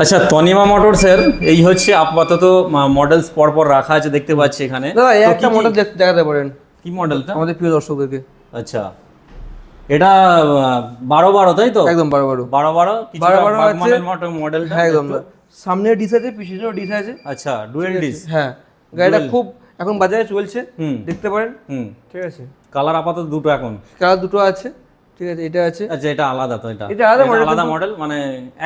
আচ্ছা, তনিমা মোটরসের এই হচ্ছে আপাতত মডেলস পরপর রাখা আছে দেখতে পাচ্ছি এখানে। দাদা এই তো একটা কি মডেল দেখাতে পারেন কি মডেলটা? আমাদের প্রিয় দর্শকদেরকে। আচ্ছা, এটা 12 তাই তো? একদম 12 12 কিছু 12 আছে। বাগমানের মডেলটা হ্যাঁ একদম একটু। সামনে ডিস আছে, পিছনেও ডিস আছে। আচ্ছা, ডুয়েল ডিস। হ্যাঁ গাড়িটা Dual। খুব এখন বাজারে চলছে, হুম দেখতে পারেন। হুম। ঠিক আছে, কালার আপাতত দুটো এখন। কালার দুটো আছে। ঠিক আছে, এটা আছে। আচ্ছা, এটা আলাদা তো? এটা আলাদা model, আলাদা কিন্তু মডেল মানে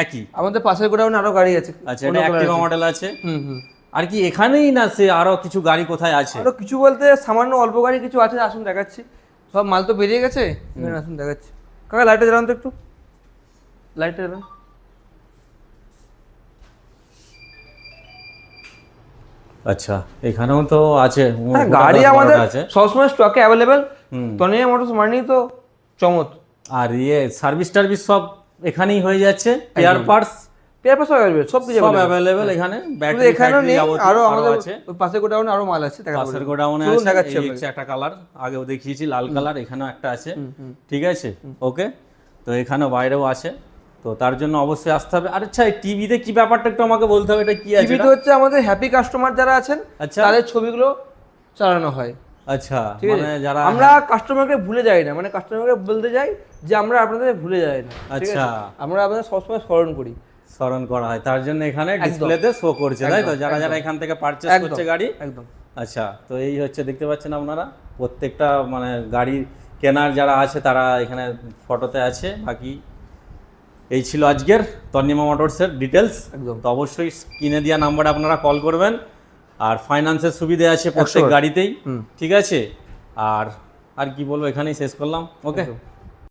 একই? আমাদের পাশের গোডাউনে আরো গাড়ি আছে। আচ্ছা, এটা অ্যাক্টিভা মডেল আছে। হুম হুম। আর কি এখানেই না সে আরো কিছু গাড়ি কোথায় আছে? আরো কিছু বলতে সামান্য অল্প গাড়ি কিছু আছে, আসুন দেখাচ্ছি। সব মাল তো বেরিয়ে গেছে, এখানে আসুন দেখাচ্ছি। কাকা লাইটটা জ্বালান তো একটু, লাইটটা জ্বালান। আচ্ছা, এখানেও তো আছে। হ্যাঁ গোটা গাড়ি 10-12টা আমাদের আছে। সবসময় স্টকে অ্যাভেলেবেল। হুম। তনিয়া মোটরস মানেই তো চমৎ। আর সার্ভিস টার্ভিস সব এখানেই হয়ে যাচ্ছে, পেয়ার পার্টস পেপার সব অ্যাভেলেবেল, সব কিছু সব অ্যাভেলেবেল এখানে। শুধু ব্যাটারি এখানেও নেই, আরো আমাদের আছে। ওই পাশের গোডাউনে আরো মাল আছে, দেখাবো। পাশের গোডাউনে চলুন আছে। দেখাচ্ছি এই আপনাকে। হচ্ছে একটা কালার, আগেও দেখিয়েছি লাল কালার, এখানেও একটা আছে। হুম। ঠিক আছে, ওকে। তো এখানেও বাইরেও আছে, তো তার জন্য অবশ্যই আসতে হবে। আর আচ্ছা, এই টিভিতে কি ব্যাপারটা একটু আমাকে বলতে হবে, এটা কি আছে? টিভিতে হচ্ছে আমাদের হ্যাপি কাস্টমার যারা আছেন, আচ্ছা। তাদের ছবিগুলো চালানো হয়। আচ্ছা, ঠিক আছে, মানে যারা আমরা কাস্টমারকে ভুলে যাই না, মানে কাস্টমারকে বলতে যাই যে আমরা আপনাদের ভুলে যাই না। ঠিক আছে? আচ্ছা, আমরা আপনাদের সবসময় স্মরণ করি। স্মরণ করা হয়, তার জন্য এখানে একদম। ডিসপ্লেতে শো করছে, তাই তো? একদম, যারা যারা একদম। এখান থেকে পারচেজ একদম, করছে গাড়ি। একদম। আচ্ছা, তো এই হচ্ছে দেখতে পাচ্ছেন আপনারা, প্রত্যেকটা মানে গাড়ি কেনার যারা আছে তারা এখানে ফটোতে আছে। বাকি এই ছিল আজকের তন্নিমা মোটরসের ডিটেলস। একদম। তো অবশ্যই স্ক্রিনে দেওয়া নাম্বারে আপনারা কল করবেন। আর ফাইন্যান্সের সুবিধে আছে প্রত্যেক 100%। গাড়িতেই। হুম। ঠিক আছে, আর আর কি বলবো, এখানেই শেষ করলাম। ওকে। একদম।